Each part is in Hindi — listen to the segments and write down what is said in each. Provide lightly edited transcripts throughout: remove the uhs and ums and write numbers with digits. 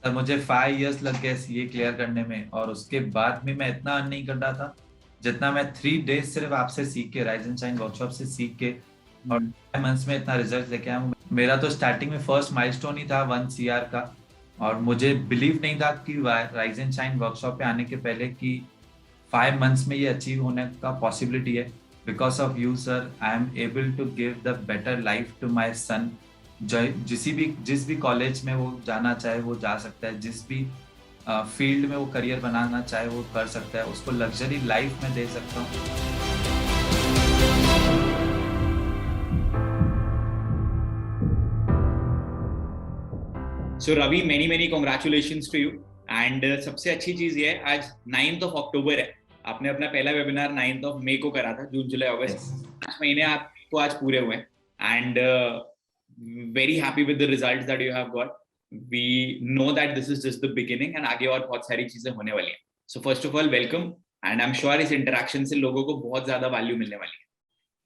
सर मुझे 5 इयर्स लग गए सीए क्लियर करने में, और उसके बाद भी मैं इतना अर्न नहीं कर रहा था जितना मैं 3 डेज सिर्फ आपसे सीख के, राइज एंड शाइन वर्कशॉप से सीख के, और हम्म। 5 मंथ्स में इतना रिजल्ट लेके आया हूँ। मेरा तो स्टार्टिंग में फर्स्ट माइलस्टोन ही था 1 CR का, और मुझे बिलीव नहीं था कि राइज एंड शाइन वर्कशॉप पे आने के पहले कि 5 मंथ्स में ये अचीव होने का पॉसिबिलिटी है। Because of you sir, I am able to give the better life to my son. जिस भी कॉलेज में वो जाना चाहे वो जा सकता है, जिस भी फील्ड में वो करियर बनाना चाहे वो कर सकता है, उसको लग्जरी लाइफ में दे सकता हूँ। So Ravi, many many congratulations to you. And सबसे अच्छी चीज ये है, आज 9 अक्टूबर है। आपने अपना पहला वेबिनार 9 मई को करा था, जून जुलाई अगस्त यस। 5 महीने आपको आज पूरे हुए हैं। And very happy with the results that you have got. We know that this is just the beginning and आगे और बहुत सारी चीजें होने वाली हैं। So first of all welcome, and I am sure इस इंटरेक्शन से लोगों को बहुत ज्यादा वैल्यू मिलने वाली है।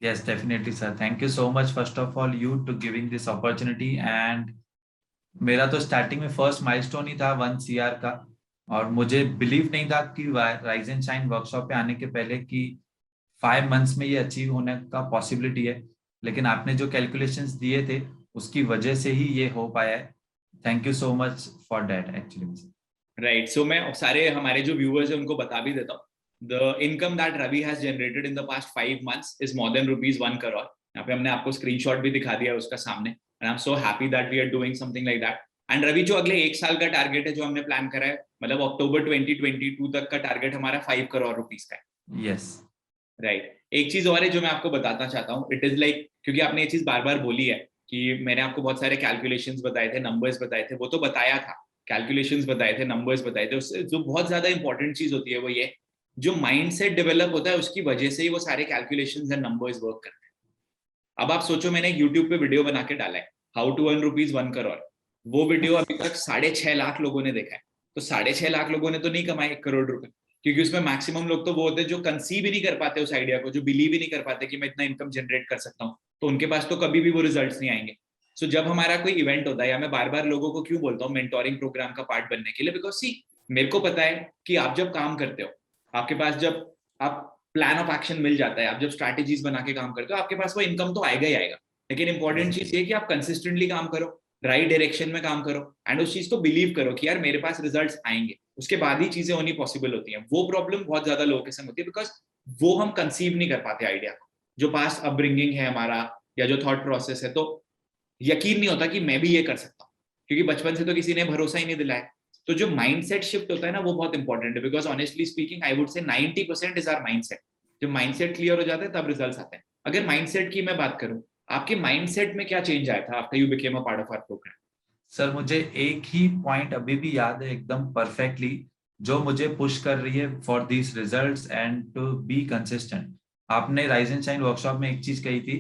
Yes, definitely, sir. Thank you so much, first of all, you to giving this opportunity. And मेरा तो स्टार्टिंग में फर्स्ट माइलस्टोन ही था 1 CR का, और मुझे बिलीव नहीं था कि राइज एंड शाइन वर्कशॉप पे आने के पहले कि 5 मंथ्स में ये अचीव होने का पॉसिबिलिटी है। लेकिन आपने जो कैलकुलेशंस दिए थे उसकी वजह से ही ये हो पाया है। Thank you so much for that actually. Right, so मैं सारे हमारे जो व्यूअर्स हैं उनको बता भी देता हूँ। The income that Ravi has generated in the past 5 months is more than ₹1 crore. यहाँ पे हमने आपको स्क्रीनशॉट भी दिखा दिया उसका सामने, and I am so happy that we are doing something like that. And Ravi, जो अगले 1 साल का टारगेट है जो हमने प्लान करा है, मतलब अक्टूबर 2022 तक का टारगेट हमारा ₹5 करोड़ का है। यस। राइट, एक चीज और है जो मैं आपको बताना चाहता हूँ। इट इज लाइक, क्योंकि आपने ये चीज बार बार बोली है कि मैंने आपको बहुत सारे कैलकुलेशंस बताए थे, नंबर्स बताए थे, वो तो बताया था, कैलकुलेशंस बताए थे, नंबर्स बताए थे। उससे जो बहुत ज्यादा इंपॉर्टेंट चीज होती है वो ये, जो माइंडसेट डेवलप होता है उसकी वजह से ही वो सारे कैलकुलेशंस एंड नंबर्स वर्क करते हैं। अब आप सोचो, मैंने यूट्यूब पे वीडियो बना के डाला है, हाउ टू अर्न ₹1 करोड़। वो वीडियो अभी तक 6.5 लाख लोगों ने देखा है। तो 6.5 लाख लोगों ने तो नहीं कमाए ₹1 करोड़, क्योंकि उसमें मैक्सिमम लोग तो वो होते हैं जो कंसीव ही नहीं कर पाते उस आइडिया को, जो बिलीव ही नहीं कर पाते कि मैं इतना इनकम जनरेट कर सकता हूँ। तो उनके पास तो कभी भी वो रिजल्ट्स नहीं आएंगे। सो जब हमारा कोई इवेंट होता है, या मैं बार बार लोगों को क्यों बोलता हूँ मेंटोरिंग प्रोग्राम का पार्ट बनने के लिए, बिकॉज सी, मेरे को पता है कि आप जब काम करते हो, आपके पास जब आप प्लान ऑफ एक्शन मिल जाता है, आप जब स्ट्रैटेजीज बना के काम करते हो, आपके पास वो इनकम तो आएगा ही आएगा। लेकिन इंपॉर्टेंट चीज ये कि आप कंसिस्टेंटली काम करो, राइट डायरेक्शन में काम करो, एंड उस चीज को बिलीव करो कि यार मेरे पास रिजल्ट्स आएंगे, उसके बाद ही चीजें होनी पॉसिबल होती हैं। वो प्रॉब्लम बहुत ज्यादा लोगों के संग होती है, बिकॉज वो हम कंसीव नहीं कर पाते आइडिया को, जो पास्ट अपब्रिंगिंग है हमारा, या जो थॉट प्रोसेस है। तो यकीन नहीं होता कि मैं भी ये कर सकता हूँ, क्योंकि बचपन से तो किसी ने भरोसा ही नहीं दिलाया। तो जो माइंडसेट शिफ्ट होता है ना, वो बहुत इंपॉर्टेंट है, because honestly speaking I would say 90% is our mindset. जब माइंडसेट क्लियर हो जाता है तब रिजल्ट्स आते हैं। अगर माइंडसेट की मैं बात करूं, आपके माइंडसेट में क्या चेंज आया था after you became a part of our programme? Sir मुझे एक ही पॉइंट अभी भी याद है एकदम परफेक्टली, जो मुझे पुश कर रही है for this results and to be consistent. आपने राइज एंड शाइन वर्कशॉप में एक चीज कही थी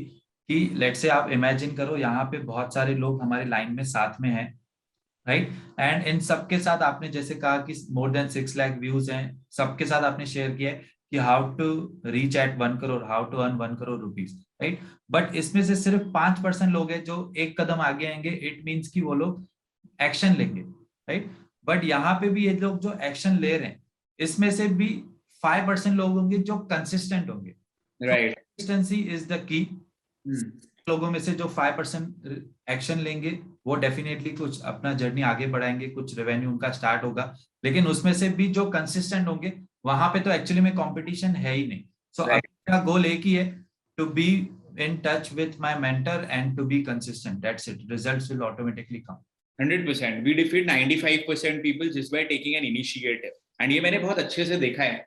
कि लेट से आप इमेजिन करो यहाँ पे बहुत सारे लोग हमारे लाइन में साथ में हैं, राइट। एंड इन सबके साथ आपने जैसे कहा कि मोर देन 6 लाख व्यूज हैं, सबके साथ आपने शेयर किया है कि how to reach at 1 crore, how to earn 1 crore rupees, right. But इसमें से सिर्फ 5% लोग हैं जो एक कदम आगे आएंगे। इट मीन्स कि वो लोग एक्शन लेंगे, राइट। बट यहाँ पे भी ये लोग जो एक्शन ले रहे हैं, इसमें से भी 5% लोग होंगे जो कंसिस्टेंट होंगे। So right. Consistency is the key. Hmm. लोगों में से जो 5% एक्शन लेंगे वो डेफिनेटली कुछ अपना जर्नी आगे बढ़ाएंगे, कुछ रेवेन्यू उनका स्टार्ट होगा। लेकिन उसमें से भी जो कंसिस्टेंट होंगे, वहां पे तो एक्चुअली में कंपटीशन है ही नहीं। सो अब राइट। मेरा गोल एक ही है, to be in touch with my mentor and to be consistent, that's it, results will automatically come. 100%, we defeat 95% people just by taking an initiative. And ये मैंने बहुत अच्छे से देखा है,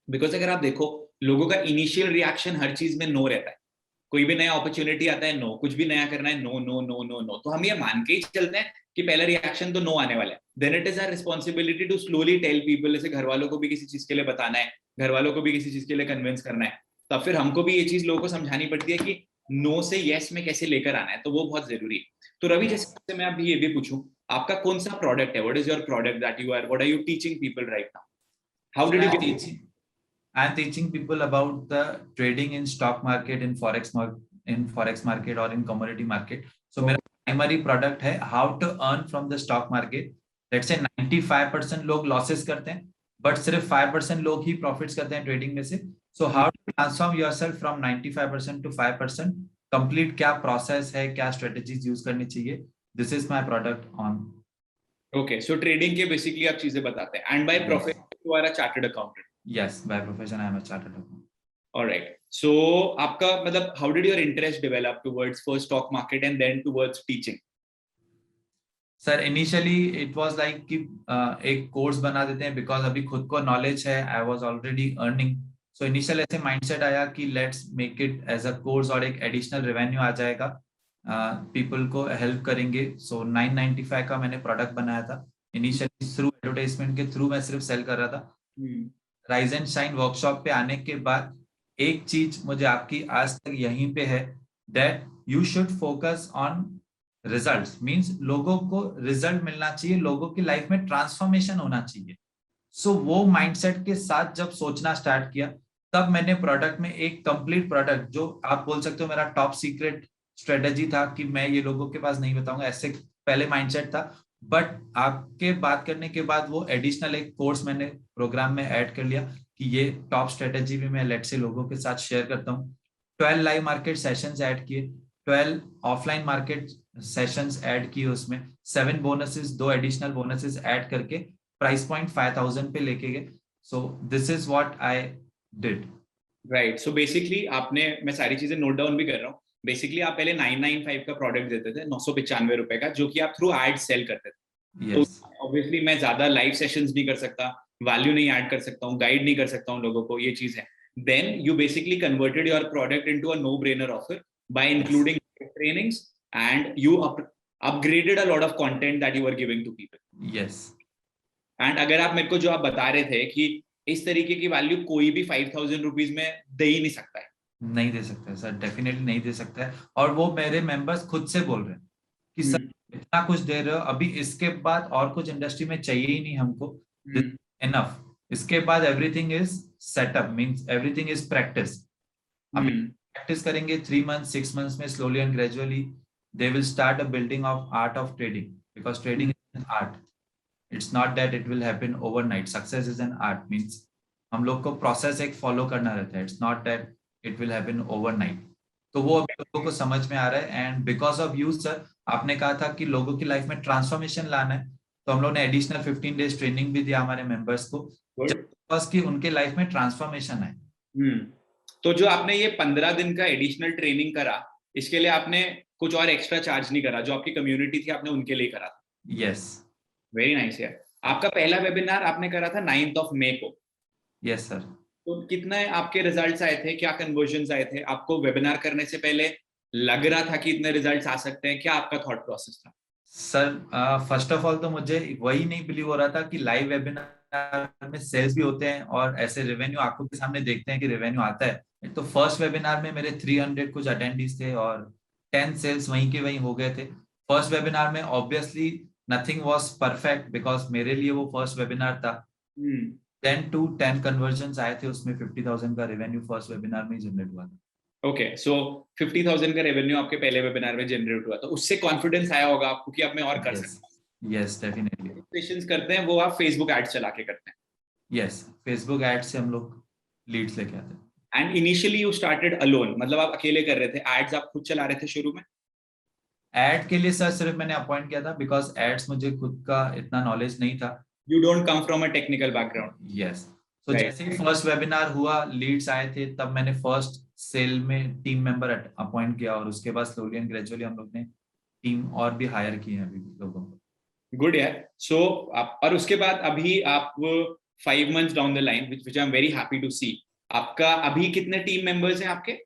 बिकॉज अगर आप देखो, लोगों का इनिशियल रिएक्शन हर चीज में नो रहता है। कोई भी नया अपॉर्चुनिटी आता है, नो, कुछ भी नया करना है, no no no no no. तो हम ये मान के ही चलते हैं कि पहला रिएक्शन तो नो आने वाला है। Then it is our responsibility to slowly tell people, जैसे घर वालों को भी किसी चीज के लिए बताना है, घर वालों को भी किसी चीज के लिए कन्विंस करना है, तब फिर हमको भी ये चीज लोगों को समझानी पड़ती है कि नो से यस में कैसे लेकर आना है। तो वो बहुत जरूरी है। तो रवि, जैसे मैं अभी ये भी पूछूं, आपका कौन सा प्रोडक्ट है? What is your product that you are, what are you teaching people right now? How Sir, did you I'm get? teaching. I'm teaching people about the trading in stock market, in forex market or in commodity market. So मेरा primary product है how to earn from the stock market let's say 95% लोग लॉसेस करते हैं, बट सिर्फ 5% लोग ही प्रॉफिट्स करते हैं ट्रेडिंग में से. So how to transform yourself from 95% to 5%, complete क्या प्रोसेस है, क्या स्ट्रेटेजीज यूज करनी चाहिए, this is my product on. Okay, so trading के बेसिकली आप चीजें बताते हैं, and by profession you are a chartered accountant. Yes, by profession I am a chartered accountant. Alright, so आपका मतलब how did your interest develop towards first stock market and then towards teaching? Sir initially it was like कि एक कोर्स बना देते हैं, बिकॉज अभी खुद को नॉलेज है, I was already earning. So initial ऐसे माइंडसेट आया कि let's make it as a course और एक एडिशनल रेवेन्यू आ जाएगा, पीपल को हेल्प करेंगे. सो 995 का मैंने प्रोडक्ट बनाया था इनिशियली, थ्रू एडवर्टाइजमेंट के थ्रू मैं सिर्फ सेल कर रहा था. राइज एंड शाइन वर्कशॉप पे आने के बाद एक चीज मुझे आपकी आज तक यहीं पे है, that you should focus on results. Means लोगों को रिजल्ट मिलना चाहिए, लोगों की लाइफ में ट्रांसफॉर्मेशन होना चाहिए. सो वो माइंडसेट के साथ जब सोचना स्टार्ट किया, तब मैंने प्रोडक्ट में एक कंप्लीट प्रोडक्ट, जो आप बोल सकते हो मेरा टॉप सीक्रेट स्ट्रेटेजी था कि मैं ये लोगों के पास नहीं बताऊंगा, ऐसे पहले माइंडसेट था. बट आपके बात करने के बाद वो एडिशनल एक कोर्स मैंने प्रोग्राम में ऐड कर लिया कि ये टॉप स्ट्रेटेजी भी मैं लेट से लोगों के साथ शेयर करता हूँ. 12 लाइव मार्केट सेशंस ऐड किए, 12 ऑफलाइन मार्केट सेशंस ऐड किए, उसमें 7 बोनसेस, 2 एडिशनल बोनसेस ऐड करके प्राइस पॉइंट 5000 पे लेके गए. So this is what I did. Right, so basically आपने, मैं सारी चीजें नोट डाउन भी कर रहा हूँ. बेसिकली आप पहले 995 का प्रोडक्ट देते थे, 995 रुपए का, जो कि आप थ्रू एड सेल करते थे. तो यस, ऑब्वियसली मैं ज्यादा लाइव सेशंस नहीं कर सकता, वैल्यू नहीं ऐड कर सकता हूँ, गाइड नहीं कर सकता हूँ लोगों को, ये चीज है. Then you basically converted your product into a no brainer offer by including trainings, and you upgraded a lot of content that you were giving to people. Yes. And अगर आप मेरे को जो आप बता रहे थे कि इस तरीके की वैल्यू कोई भी 5000 रुपीज में दे ही नहीं सकता है. नहीं दे सकता है सर, डेफिनेटली नहीं दे सकता है. और वो मेरे मेंबर्स खुद से बोल रहे हैं कि सर इतना कुछ दे रहे हो, अभी इसके बाद और कुछ इंडस्ट्री में चाहिए ही नहीं हमको, इनफ. इसके बाद everything is setup, means everything is practice. अभी प्रैक्टिस करेंगे 3 months 6 months में, slowly and gradually they will start a building of art of trading, because trading is an art. It's not that it will happen overnight. Success is an art, means हम लोग को प्रोसेस एक फॉलो करना रहता है. It's not that it will happen overnight. तो वो अभी लोगों को समझ में आ रहा है. And because of you sir, आपने कहा था कि लोगों की लाइफ में ट्रांसफॉर्मेशन लाना है, तो हम लोग ने एडिशनल 15 days ट्रेनिंग भी दिया हमारे मेंबर्स को, बिकॉज कि उनके लाइफ में ट्रांसफॉर्मेशन है. तो जो आपने ये 15 दिन का एडिशनल ट्रेनिंग करा, इसके लिए आपने कुछ और एक्स्ट्रा चार्ज नहीं करा, जो आपकी कम्युनिटी थी आपने उनके लिए करा था? यस. वेरी नाइस यार. आपका पहला वेबिनार आपने करा था 9th of May को. Yes sir. तो कितने आपके रिजल्ट्स आए थे, क्या कन्वर्जन्स आए थे? आपको वेबिनार करने से पहले लग रहा था कि इतने रिजल्ट्स आ सकते हैं? क्या आपका थॉट प्रोसेस था? सर फर्स्ट ऑफ ऑल तो मुझे वही नहीं बिलीव हो रहा था कि लाइव वेबिनार में सेल्स भी होते हैं और ऐसे रेवेन्यू आंखों के सामने देखते हैं कि रेवेन्यू आता है. तो फर्स्ट वेबिनार में मेरे 300 कुछ अटेंडीज थे और 10 सेल्स वहीं के वहीं हो गए थे. फर्स्ट वेबिनार में obviously nothing was perfect, because मेरे लिए वो फर्स्ट वेबिनार था. 10 to 10 कन्वर्जन्स आए थे उसमें, 50,000 का रेवेन्यू फर्स्ट वेबिनार में ही जनरेट हुआ था. ओके, सो 50,000 का रेवेन्यू आपके पहले वेबिनार में जनरेट हुआ, तो उससे कॉन्फिडेंस आया होगा आपको कि अब मैं और कर सकता हूँ. Yes, definitely. सेशंस करते हैं वो आप फेसबुक एड्स चला के करते हैं? यस, फेसबुक एड से हम लोग लीड्स लेके आते हैं. And initially you started alone, मतलब आप अकेले कर रहे थे, एड्स आप खुद चला रहे थे शुरू में? एड के लिए सर सिर्फ मैंने अपॉइंट किया था, बिकॉज एड्स मुझे खुद का इतना नॉलेज नहीं था. You don't come from a technical background. Yes. तो जैसे ही फर्स्ट वेबिनार हुआ, लीड्स आए थे, तब मैंने फर्स्ट सेल में टीम मेंबर अपॉइंट किया और उसके बाद स्लोली एंड ग्रेजुअली हम लोग ने टीम और भी हायर की है अभी लोगों को. गुड यार. सो और उसके बाद अभी आप 5 months down the line, which I am very happy to see, आपका अभी कितने टीम मेंबर्स हैं आपके?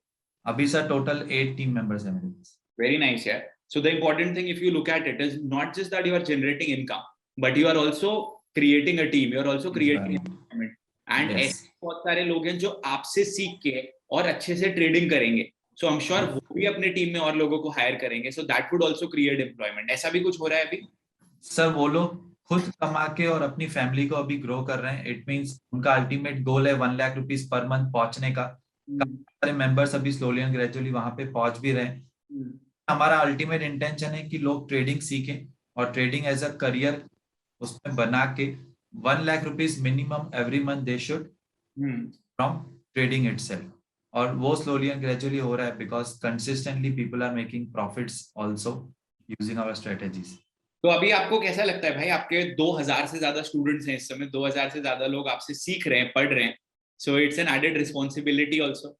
अभी सर टोटल 8 टीम मेंबर्स हैं मेरे पास. Very nice, yeah. So the important thing, if you look at it, is not just that you are generating income, but you are also creating a team. You are also creating employment. And ऐसे बहुत सारे लोग हैं जो आपसे सीख के और अच्छे से ट्रेडिंग करेंगे. So I'm sure वो भी अपने टीम में और लोगों को हायर करेंगे. So that would also create employment. ऐसा भी कुछ हो रहा है अभी? सर वो लोग खुद कमा के और अपनी फैमिली को अभी ग्रो कर रहे हैं. इट मींस उनका अल्टीमेट गोल है 1 लाख रुपीस पर मंथ पहुंचने का. सारे मेंबर्स अभी स्लोली एंड ग्रेजुअली वहां पे पहुंच भी रहे हैं. हमारा अल्टीमेट इंटेंशन है कि लोग ट्रेडिंग सीखें और ट्रेडिंग एज अ करियर उसमें बना के 1 lakh rupees minimum every month they should from trading itself. और वो स्लोली एंड ग्रेजुअली हो रहा है because consistently people are making profits also using our strategies. तो अभी आपको कैसा लगता है भाई, आपके 2000 से ज्यादा स्टूडेंट्स हैं इस समय, 2000 से ज्यादा लोग आपसे सीख रहे हैं, पढ़ रहे हैं, so it's an added responsibility also.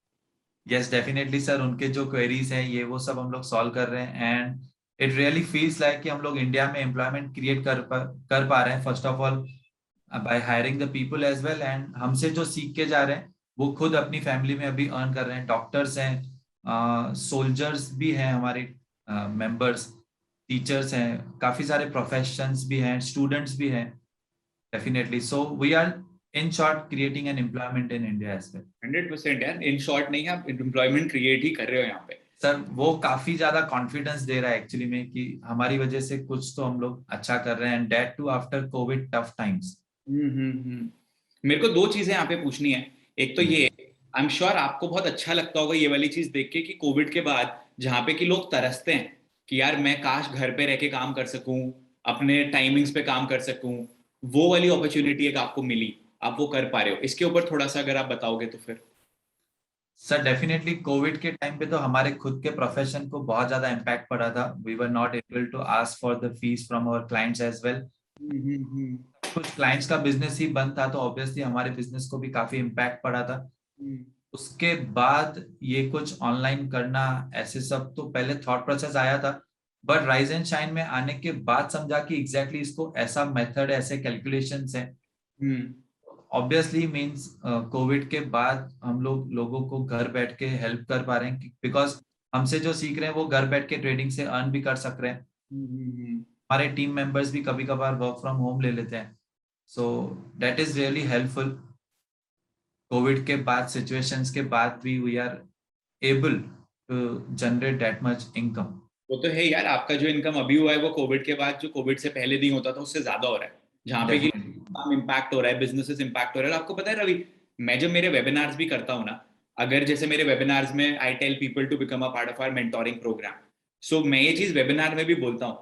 Yes definitely sir, उनके जो क्वेरीज हैं ये वो सब हम लोग सॉल्व कर रहे हैं and it really feels like कि हम लोग इंडिया में एम्प्लॉयमेंट क्रिएट कर पा रहे हैं first of all by hiring the people as well. And हमसे जो सीख के जा रहे हैं वो खुद अपनी फैमिली में अभी अर्न कर रहे हैं। डॉक्टर्स हैं, सोल्जर्स भी हैं हमारे मेंबर्स, टीचर्स हैं, काफी सारे प्रोफेशंस भी हैं, स्टूडेंट्स भी हैं definitely. So we are in short creating an employment in India as well. 100% यार, इन शॉर्ट नहीं, आप एम्प्लॉयमेंट क्रिएट ही कर रहे हो यहाँ पे। सर वो काफी ज्यादा कॉन्फिडेंस दे रहा है एक्चुअली में कि हमारी वजह से कुछ तो हम लोग अच्छा कर रहे हैं and that too after COVID tough times. मेरे को दो चीजें यहाँ पे पूछनी है। एक तो ये, आई एम श्योर आपको बहुत अच्छा लगता होगा ये वाली चीज देख के कि कोविड के बाद जहाँ पे कि लोग तरसते हैं कि यार मैं काश घर पे रह के काम कर सकूं, अपने टाइमिंग्स पे काम कर सकूं, वो वाली अपॉर्चुनिटी एक आपको मिली, आप वो कर पा रहे हो। इसके ऊपर थोड़ा सा अगर आप बताओगे तो फिर। सर डेफिनेटली कोविड के टाइम पे तो हमारे खुद के प्रोफेशन को बहुत ज्यादा इम्पैक्ट पड़ा था। We were not able to ask for the fees from our clients as well. Hmm. कुछ क्लाइंट्स का बिजनेस ही बंद था तो ऑब्वियसली हमारे बिजनेस को भी काफी इम्पैक्ट पड़ा था। हम्म। उसके बाद ये कुछ ऑनलाइन करना ऐसे सब तो पहले थॉट प्रोसेस आया था, बट राइज एंड शाइन में आने के बाद समझा कि एग्जैक्टली इसको ऐसा मेथड ऐसे कैलकुलेशंस हैं। हम्म। ऑब्वियसली मींस कोविड के बाद हम लोग लोगों को घर बैठ के हेल्प कर पा रहे हैं बिकॉज हमसे जो सीख रहे हैं वो घर बैठ के ट्रेडिंग से अर्न भी कर सक रहे हैं। हम्म। हमारे टीम मेंबर्स भी कभी कभार वर्क फ्रॉम होम ले लेते हैं। So that is really helpful. COVID के बाद सिचुएशंस के बाद भी we are able to generate that much income. वो तो है यार, आपका जो इनकम अभी हुआ है वो कोविड के बाद जो कोविड से पहले नहीं होता था उससे ज्यादा हो रहा है। जहाँ पे कि डेफिनेटली। काम इम्पैक्ट हो रहा है, बिजनेसेस इम्पैक्ट हो रहा है। और आपको पता है रवि, मैं जब मेरे वेबिनार्स भी करता हूँ ना, अगर जैसे मेरे वेबिनार्स में I tell people to become a part of our mentoring program, so मैं ये चीज वेबिनार में भी बोलता हूँ,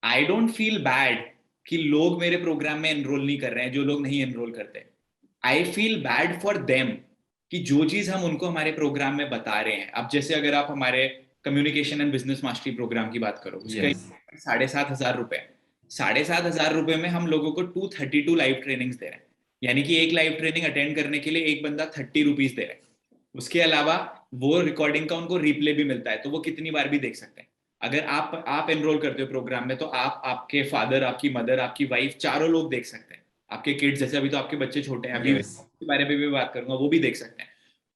आई डोंट फील बैड कि लोग मेरे प्रोग्राम में एनरोल नहीं कर रहे हैं, जो लोग नहीं एनरोल करते। I feel bad for them कि जो चीज हम उनको हमारे प्रोग्राम में बता रहे हैं। अब जैसे अगर आप हमारे communication and business mastery program की बात करो, उसका यस 7,500 रुपए। 7,500 रुपए में हम लोगों को 232 लाइव ट्रेनिंग्स दे रहे हैं। यानी कि एक लाइव ट्रेनिंग अटेंड करने के लिए एक बंदा 30 रुपीज दे रहा है। उसके अलावा वो रिकॉर्डिंग का उनको रिप्ले भी मिलता है, तो वो कितनी बार भी देख सकते हैं। अगर आप एनरोल करते हो प्रोग्राम में, तो आप, आपके फादर, आपकी मदर, आपकी वाइफ, चारों लोग देख सकते हैं। आपके किड्स, जैसे अभी तो आपके बच्चे छोटे हैं, अभी यस के बारे में भी बात करूंगा, वो भी देख सकते हैं।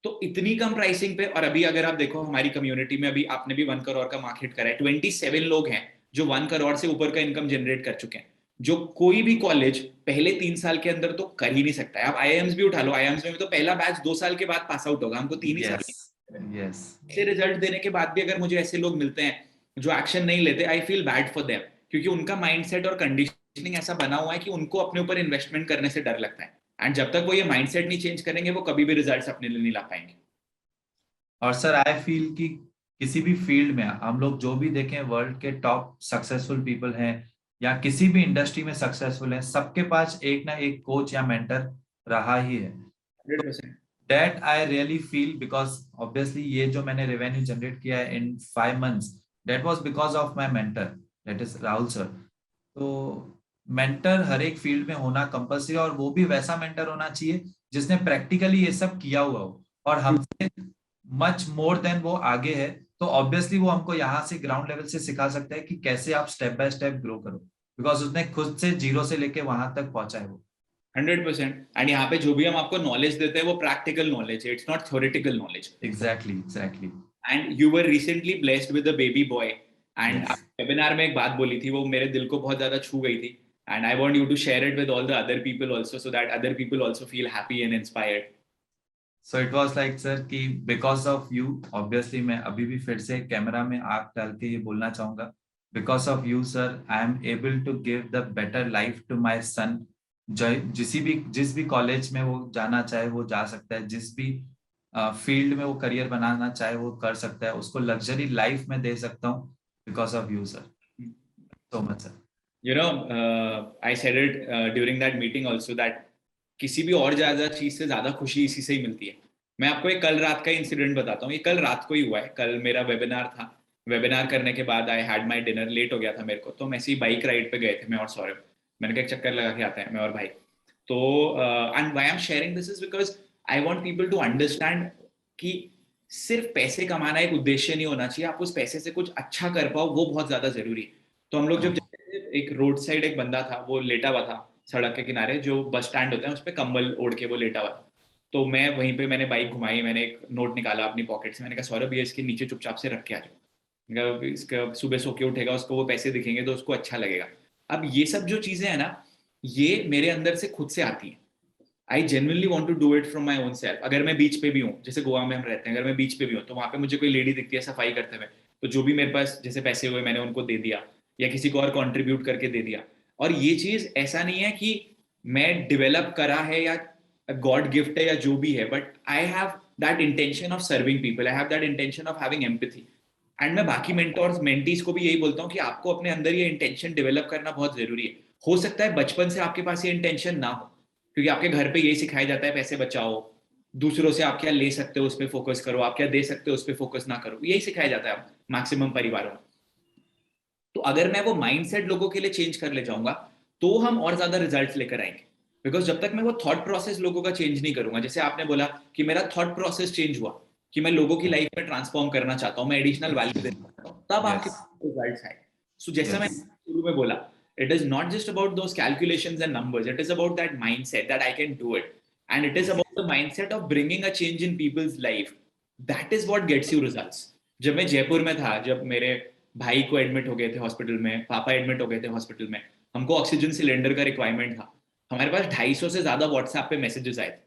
तो इतनी कम प्राइसिंग पे। और अभी अगर आप देखो हमारी कम्युनिटी में, अभी आपने भी 1 करोड़ का मार्केट करा है, 27 लोग हैं जो 1 करोड़ से ऊपर का इनकम जनरेट कर चुके हैं, जो कोई भी कॉलेज पहले 3 साल के अंदर तो कर ही नहीं सकता है। आप आईआईएम्स भी उठा लो, आईआईएम्स में तो पहला बैच 2 साल के बाद पास आउट होगा, हमको 3 ही साल यस यस अच्छे रिजल्ट देने के बाद भी अगर मुझे ऐसे लोग मिलते हैं जो एक्शन नहीं लेते, I feel bad for them. क्योंकि उनका माइंडसेट और कंडीशनिंग ऐसा बना हुआ है कि उनको अपने ऊपर इन्वेस्टमेंट करने से डर लगता है। एंड जब तक वो ये माइंडसेट नहीं चेंज करेंगे, वो कभी भी रिजल्ट्स अपने लिए नहीं ला पाएंगे। और सर आई फील कि किसी भी फील्ड में हम लोग जो भी देखें वर्ल्ड के टॉप सक्सेसफुल पीपल हैं या किसी भी इंडस्ट्री में सक्सेसफुल हैं, सबके पास एक ना एक कोच या मेंटर रहा ही है। 100%। That I really feel because obviously ये जो मैंने रेवेन्यू जनरेट किया है इन 5 months, that was because of my mentor, that is Rahul sir. तो मेंटर हर एक फील्ड में होना कंपल्सरी, और वो भी वैसा मेंटर होना चाहिए जिसने प्रैक्टिकली ये सब किया हुआ हो और हमसे मच मोर देन वो आगे है। तो ऑब्वियसली वो हमको यहाँ से ग्राउंड लेवल से सिखा सकता है कि कैसे आप स्टेप बाय स्टेप ग्रो करो, बिकॉज उसने खुद से जीरो से लेके वहां तक पहुंचा है वो। 100%। एंड यहाँ पे जो भी हम आपको नॉलेज देते हैं वो प्रैक्टिकल नॉलेज है, it's not theoretical knowledge. Exactly exactly. And you were recently blessed with a baby boy. And yes webinar में एक बात बोली थी, वो मेरे दिल को बहुत ज्यादा छू गई थी। And I want you to share it with all the other people also, so that other people also feel happy and inspired. So it was like sir कि बिकॉज ऑफ यू, ऑब्वियसली मैं अभी भी फिर से कैमरा में आंख डाल के ये बोलना चाहूंगा, because of you sir I am able to give the better life to my son. जिस भी कॉलेज में वो जाना चाहे वो जा सकता है, जिस भी फील्ड में वो करियर बनाना चाहे वो कर सकता है, उसको लग्जरी लाइफ में दे सकता हूँ because of you sir. So much sir. you know, I said it during that meeting also that किसी भी और ज्यादा चीज से ज्यादा खुशी इसी से ही मिलती है. मैं आपको एक कल रात का इंसिडेंट बताता हूँ. ये कल रात को ही हुआ है. कल मेरा वेबिनार था. वेबिनार करने के बाद I had my dinner. Late हो गया था मेरे को, तो हम ऐसे ही बाइक राइड पे गए थे, मैं और सौरभ. मैंने कहा एक चक्कर लगा के आते हैं, मैं और भाई. तो and why I am sharing this is because I want people to understand कि सिर्फ पैसे कमाना एक उद्देश्य नहीं होना चाहिए. आप उस पैसे से कुछ अच्छा कर पाओ, वो बहुत ज्यादा जरूरी है. तो हम लोग जब एक रोड साइड एक बंदा था, वो लेटा हुआ था सड़क के किनारे, जो बस स्टैंड होता है उस पर कंबल ओढ़ के वो लेटा हुआ था. तो मैं वहीं पे मैंने बाइक घुमाई, मैंने एक नोट निकाला अपनी पॉकेट से. मैंने कहा सौरभ ये इसके नीचे चुपचाप से रख के आ जाओ. इसका सुबह सो के उठेगा, उसको वो पैसे दिखेंगे तो उसको अच्छा लगेगा. अब ये सब जो चीजें है ना, ये मेरे अंदर से खुद से आती है. I genuinely want to do it from my own self. अगर मैं बीच पे भी हूँ, जैसे गोवा में हम रहते हैं, अगर मैं बीच पे भी हूँ तो वहां पे मुझे कोई लेडी दिखती है सफाई करते हुए, तो जो भी मेरे पास जैसे पैसे हुए मैंने उनको दे दिया, या किसी को और कंट्रीब्यूट करके दे दिया. और ये चीज ऐसा नहीं है कि मैं डिवेलप करा है या गॉड गिफ्ट है या जो भी है, but I have that intention of serving people. I have that intention of having empathy. And मैं बाकी मेंटोर्स मेंटीज को भी यही बोलता हूँ कि आपको अपने अंदर ये इंटेंशन डेवलप करना बहुत जरूरी है. हो सकता है बचपन से आपके पास ये इंटेंशन ना हो, क्योंकि आपके घर पे यही सिखाया जाता है पैसे बचाओ, दूसरों से आप क्या ले सकते हो उस पर फोकस करो, आप क्या दे सकते हो उस पर फोकस ना करो, यही सिखाया जाता है मैक्सिमम परिवारों में. तो अगर मैं वो माइंडसेट लोगों के लिए चेंज कर ले जाऊंगा तो हम और ज्यादा रिजल्ट्स लेकर आएंगे. बिकॉज जब तक मैं वो थॉट प्रोसेस लोगों का चेंज नहीं करूंगा, जैसे आपने बोला कि मेरा थॉट प्रोसेस चेंज हुआ कि मैं लोगों की लाइफ में ट्रांसफॉर्म करना चाहता हूँ, मैं एडिशनल वैल्यू देना चाहता हूँ, तब आपके Yes. रिजल्ट्स आए. सो जैसा मैं Yes. शुरू में बोला, it is not just about those calculations and numbers, it is about that mindset that I can do it, and it is about the mindset of bringing a change in people's life. That is what gets you results. जब मैं जयपुर में था, जब मेरे भाई को एडमिट हो गए थे हॉस्पिटल में, पापा एडमिट हो गए थे हॉस्पिटल में, हमको ऑक्सीजन सिलेंडर का रिक्वायरमेंट था. हमारे पास 250 से ज्यादा व्हाट्सएप पे मैसेजेस आए थे,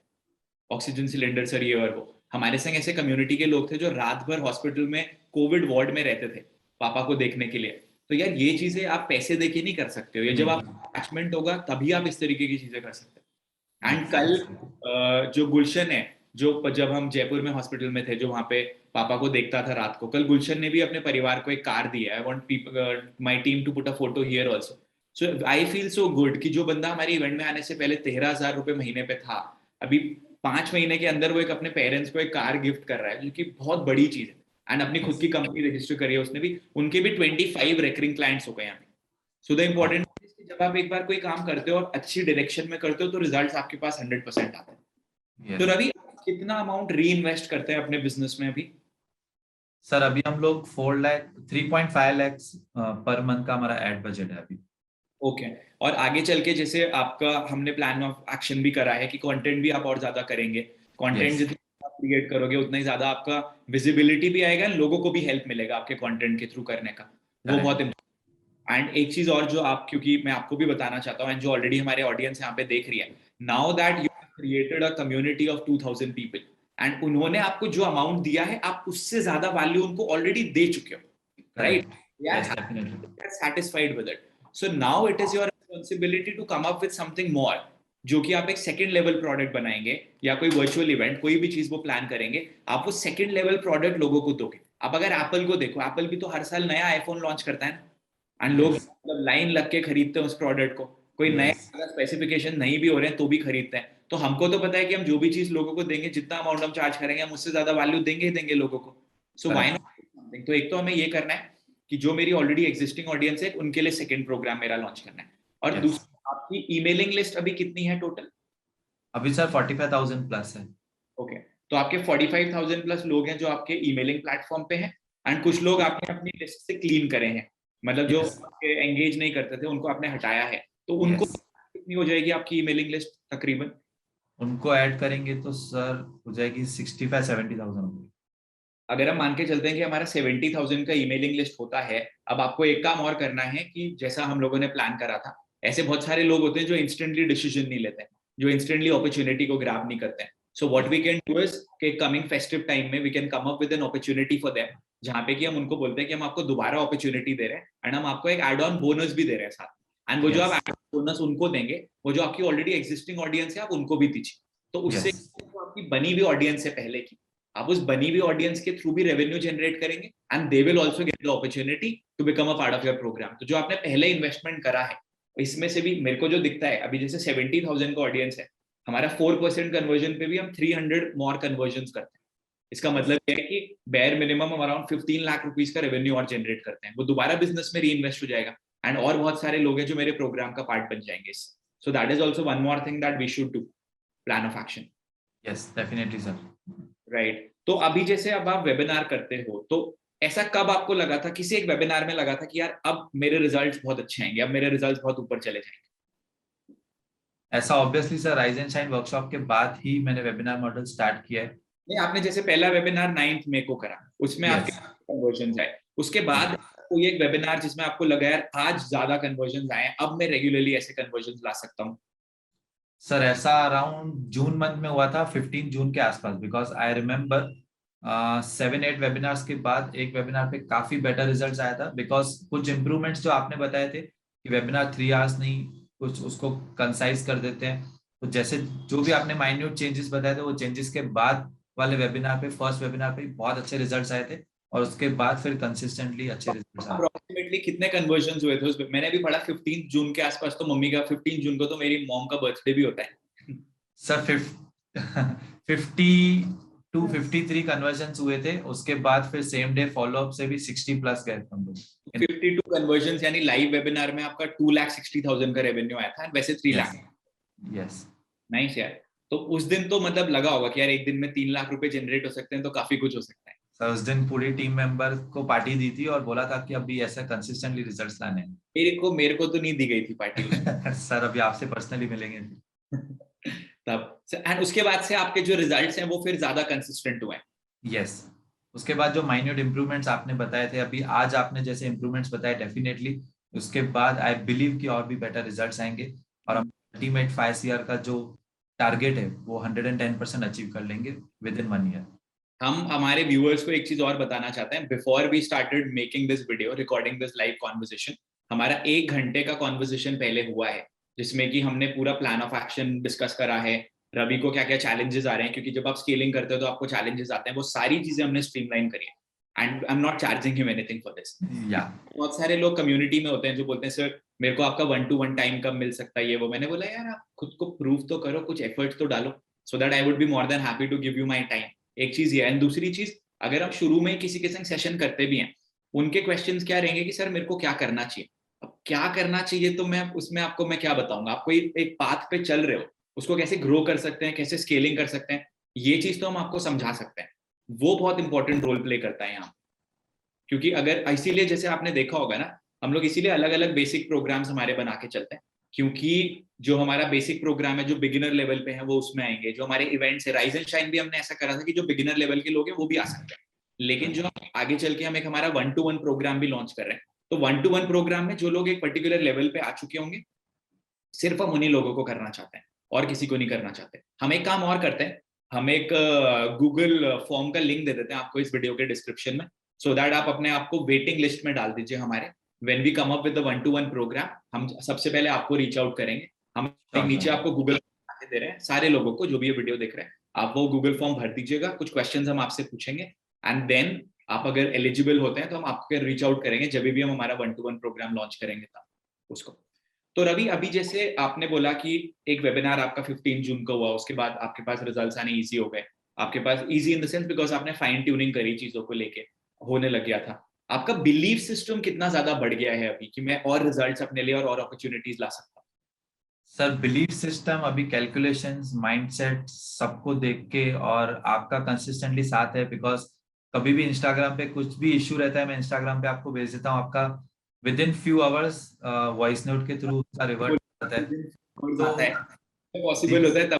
ऑक्सीजन सिलेंडर सर ये और वो. हमारे संग ऐसे कम्युनिटी के लोग थे जो रात भर हॉस्पिटल में कोविड वार्ड में रहते थे पापा को देखने के लिए. तो यार ये चीजें आप पैसे देके नहीं कर सकते हो, ये जब आप अटैचमेंट होगा तभी आप इस तरीके की चीजें कर सकते हो. एंड कल जो गुलशन है, जो जब हम जयपुर में हॉस्पिटल में थे, जो वहां पे पापा को देखता था रात को, कल गुलशन ने भी अपने परिवार को एक कार दिया. I want people my team to put a photo here also. So I feel so good कि जो बंदा हमारे इवेंट में आने से पहले 13,000 रुपए महीने पे था, अभी 5 महीने के अंदर वो एक अपने पेरेंट्स को एक कार गिफ्ट कर रहा है, जो कि बहुत बड़ी चीज है. एंड अपनी खुद की कंपनी रजिस्टर करी है उसने भी, उनके भी 25 रेकरिंग क्लाइंट्स हो गए हैं. सो द इम्पोर्टेंट जब आप एक बार कोई काम करते हो और अच्छी डायरेक्शन में करते हो तो रिजल्ट्स आपके पास 100% आते हैं. तो Yes. रवि, कितना अमाउंट री इन्वेस्ट करते हैं अपने बिजनेस में अभी? सर अभी हम लोग 3.5 लाख पर मंथ का हमारा एड बजट है अभी. ओके. और आगे चल के जैसे आपका हमने प्लान ऑफ एक्शन भी करा है कि कंटेंट भी आप और ज्यादा करेंगे. Content Yes. जितना आप क्रिएट करोगे उतना ही ज्यादा आपका विजिबिलिटी भी आएगा, लोगों को भी हेल्प मिलेगा आपके कंटेंट के थ्रू करने का. वो बहुत Correct. एंड एक चीज और जो आप, क्योंकि मैं आपको भी बताना चाहता हूँ एंड जो ऑलरेडी हमारे ऑडियंस यहाँ पे देख रही है, now that you created a community of 2000 people and उन्होंने आपको जो अमाउंट दिया है आप उससे ज्यादा वैल्यू उनको ऑलरेडी दे चुके हो, right? Correct. Yes, definitely. satisfied with it. So now it is your responsibility to come up with something more, जो कि आप एक सेकंड लेवल प्रोडक्ट बनाएंगे या कोई वर्चुअल इवेंट, कोई भी चीज वो प्लान करेंगे, आप वो सेकंड लेवल प्रोडक्ट लोगों को दोगे. आप अगर एप्पल को देखो, एप्पल भी तो हर साल नया आईफोन लॉन्च करता है एंड लोग Yes. मतलब लाइन लग के खरीदते हैं उस प्रोडक्ट को. कोई नए Yes. अगर स्पेसिफिकेशन नहीं भी हो रहे हैं तो भी खरीदते हैं. तो हमको तो पता है कि हम जो भी चीज लोगों को देंगे, जितना अमाउंट हम चार्ज करेंगे, हम उससे ज्यादा वैल्यू देंगे ही देंगे लोगों को. So why Correct. Not something. तो एक तो हमें ये करना है कि जो मेरी ऑलरेडी एग्जिस्टिंग ऑडियंस है उनके लिए सेकंड प्रोग्राम मेरा लॉन्च करना है. और Yes. दूसरा, आपकी ईमेलिंग लिस्ट अभी कितनी है टोटल? अभी सर 45,000 प्लस है. ओके. तो आपके 45,000 प्लस लोग हैं जो आपके ईमेलिंग प्लेटफॉर्म पे हैं, एंड कुछ लोग आपने अपनी लिस्ट से क्लीन करे हैं, मतलब जो Yes. एंगेज नहीं करते थे उनको आपने हटाया है. तो उनको Yes. कितनी हो जाएगी आपकी ईमेलिंग लिस्ट तकरीबन? उनको ऐड करेंगे तो सर हो जाएगी 65-70,000 होगी. अगर हम मान के चलते हैं कि हमारा 70,000 का ईमेलिंग लिस्ट होता है, अब आपको एक काम और करना है कि जैसा हम लोगों ने प्लान करा था, ऐसे बहुत सारे लोग होते हैं जो इंस्टेंटली डिसीजन नहीं लेते हैं, जो इंस्टेंटली अपॉर्चुनिटी को ग्रैब नहीं करते हैं. So what we can do is कि कमिंग फेस्टिव टाइम में we can come up with an opportunity for them, जहां पे कि हम उनको बोलते हैं कि हम आपको दोबारा अपॉर्चुनिटी दे रहे हैं एंड हम आपको एक एड ऑन बोनस भी दे रहे हैं साथ. एंड वो जो Yes. आप एड ऑन बोनस उनको देंगे, वो जो आपकी ऑलरेडी एग्जिस्टिंग ऑडियंस है आप उनको भी दीजिए. तो उससे Yes. आपकी बनी हुई ऑडियंस है पहले की, आप उस बनी हुई ऑडियंस के थ्रू भी रेवेन्यू जनरेट करेंगे and they will also get the opportunity to become a part of your program. तो जो आपने पहले इन्वेस्टमेंट करा है इसमें से भी मेरे को जो दिखता है अभी, जैसे 70,000 का ऑडियंस है, हमारा 4% कन्वर्जन पे भी हम 300 मोर कन्वर्जन करते हैं। इसका मतलब ये है कि बेयर मिनिमम हम अराउंड 15 लाख रुपीस का रेवेन्यू और जनरेट करते हैं, वो दोबारा बिजनेस में री इन्वेस्ट हो जाएगा, एंड और बहुत सारे लोग हैं जो मेरे प्रोग्राम का पार्ट बन जाएंगे। So that is also one more thing that we should do, plan of action. Yes definitely sir. Right. तो अभी जैसे अब आप वेबिनार करते हो, तो ऐसा कब आपको लगा था, किसी एक वेबिनार में लगा था कि यार अब मेरे रिजल्ट्स बहुत अच्छे आएंगे, अब मेरे रिजल्ट्स बहुत ऊपर चले जाएंगे? ऐसा obviously sir rise and shine workshop के बाद ही मैंने वेबिनार मॉडल स्टार्ट किया है। नहीं, आपने जैसे पहला वेबिनार 9 मई को करा, उसमें आपके यस कन्वर्जन आए, उसके बाद कोई एक वेबिनार जिसमें आपको लगा यार आज ज्यादा कन्वर्जन आए, अब मैं रेगुलरली ऐसे कन्वर्जन ला सकता हूँ? सर ऐसा अराउंड जून मंथ में हुआ था, 15 जून के आसपास, बिकॉज आई रिमेम्बर 7-8 वेबिनार्स के बाद एक वेबिनार पे काफी बेटर रिजल्ट्स आया था, बिकॉज कुछ इंप्रूवमेंट्स जो आपने बताए थे कि वेबिनार 3 आवर्स नहीं, कुछ उसको कंसाइज कर देते हैं, तो जैसे जो भी आपने माइन्यूट चेंजेस बताए थे वो चेंजेस के बाद वाले वेबिनार पे, फर्स्ट वेबिनार पे बहुत अच्छे रिजल्ट्स आए थे, और उसके बाद फिर कंसिस्टेंटली अच्छे रिजल्ट्स आए। अप्रोक्सीमेटली कितने कन्वर्जन हुए थे उसमें? मैंने भी पढ़ा 15 जून के आसपास, तो मम्मी का 15 जून को तो मेरी मॉम का बर्थडे भी होता है। सर 50 टू 53 कन्वर्जन हुए थे, उसके बाद फिर सेम डे फॉलोअप से भी 60 प्लस गए हम लोग। 52 कन्वर्जन, यानी लाइव वेबिनार में आपका 2,60,000 का रेवेन्यू आया था, वैसे 3 लाख। यस नाइस यार। तो उस दिन तो मतलब लगा होगा कि यार एक दिन में 3 लाख रुपए जनरेट हो सकते हैं, तो काफी कुछ हो सकता है। सर उस दिन पूरी टीम मेंबर को पार्टी दी थी और बोला था कि अभी ऐसा कंसिस्टेंटली रिजल्ट्स लाने हैं। मेरे को तो नहीं दी गई थी पार्टी उस सर अभी आपसे पर्सनली मिलेंगे। तब एंड उसके बाद से आपके जो रिजल्ट्स हैं वो फिर ज्यादा कंसिस्टेंट हुए हैं। यस उसके बाद जो माइन्यूट इंप्रूवमेंट्स आपने बताए थे, अभी आज आपने जैसे इंप्रूवमेंट्स बताए, डेफिनेटली उसके बाद आई बिलीव कि और भी बेटर रिजल्ट्स आएंगे, और हम अल्टीमेट 5 ईयर का जो टारगेट है वो 110% अचीव कर लेंगे विद इन 1 ईयर। हम हमारे व्यूअर्स को एक चीज और बताना चाहते हैं, before we started making this video, recording this live conversation, हमारा 1 घंटे का कॉन्वर्सेशन पहले हुआ है, जिसमें कि हमने पूरा प्लान ऑफ एक्शन डिस्कस करा है, रवि को क्या क्या चैलेंजेस आ रहे हैं, क्योंकि जब आप स्केलिंग करते हो तो आपको चैलेंजेस आते हैं, वो सारी चीजें हमने स्ट्रीमलाइन करी है, and I am not charging him anything for this. या बहुत सारे लोग कम्युनिटी में होते हैं जो बोलते हैं सर मेरे को आपका 1-to-1 टाइम कब मिल सकता है, ये वो। मैंने बोला यार आप खुद को प्रूव तो करो, कुछ एफर्ट तो डालो, so that I would be more than happy to give you my time. एक चीज ये, एंड दूसरी चीज, अगर हम शुरू में किसी के संग सेशन करते भी हैं, उनके क्वेश्चंस क्या रहेंगे कि सर मेरे को क्या करना चाहिए। अब क्या करना चाहिए तो मैं उसमें आपको मैं क्या बताऊंगा, आप कोई एक पाथ पे चल रहे हो, उसको कैसे ग्रो कर सकते हैं, कैसे स्केलिंग कर सकते हैं, ये चीज तो हम आपको समझा सकते हैं। वो बहुत इंपॉर्टेंट रोल प्ले करता है यहाँ, क्योंकि अगर इसीलिए जैसे आपने देखा होगा ना, हम लोग इसीलिए अलग अलग बेसिक प्रोग्राम्स हमारे बना के चलते हैं, क्योंकि जो हमारा बेसिक प्रोग्राम है जो बिगिनर लेवल पे है वो उसमें आएंगे, जो हमारे इवेंट्स है, राइज एंड शाइन भी हमने ऐसा करा था कि जो बिगिनर लेवल के लोग हैं वो भी आ सकते हैं, लेकिन जो आगे चल के हम एक हमारा 1-to-1 प्रोग्राम भी लॉन्च कर रहे हैं, तो 1-to-1 प्रोग्राम में जो लोग एक पर्टिकुलर लेवल पे आ चुके होंगे, सिर्फ हम उन्हीं लोगों को करना चाहते हैं और किसी को नहीं करना चाहते। हम एक काम और करते हैं, हम एक गूगल फॉर्म का लिंक दे देते हैं आपको इस वीडियो के डिस्क्रिप्शन में, सो दैट आप अपने आप को वेटिंग लिस्ट में डाल दीजिए हमारे। When we come up with the 1-to-1 program, हम सबसे पहले आपको रीच आउट करेंगे। हम नीचे आपको गूगल दे रहे हैं, सारे लोगों को जो भी ये वीडियो देख रहे हैं, आप वो गूगल फॉर्म भर दीजिएगा, कुछ क्वेश्चंस हम आपसे पूछेंगे, एंड देन आप अगर एलिजिबल होते हैं तो हम आपको रीच आउट करेंगे जब भी हम हमारा 1-to-1 प्रोग्राम लॉन्च करेंगे तब उसको। तो रवि, अभी जैसे आपने बोला कि एक वेबिनार आपका 15 जून को हुआ, उसके बाद आपके पास रिजल्ट्स आने इजी हो गए, आपके पास easy in the sense because आपने फाइन ट्यूनिंग करी, चीजों को लेके होने लग गया था। आपका बिलीफ सिस्टम कितना ज्यादा बढ़ गया है अभी कि मैं और रिजल्ट्स अपने लिए और अपॉर्चुनिटीज ला सकता हूँ? सर बिलीफ सिस्टम, अभी कैलकुलेशंस, माइंडसेट सबको देख के, और आपका कंसिस्टेंटली साथ है, बिकॉज कभी भी इंस्टाग्राम पे कुछ भी इश्यू रहता है, मैं इंस्टाग्राम पे आपको भेज देता हूँ, आपका with in few hours voice note के थ्रू उसका रिवर्ट आता है। तो पॉसिबल होता है तब।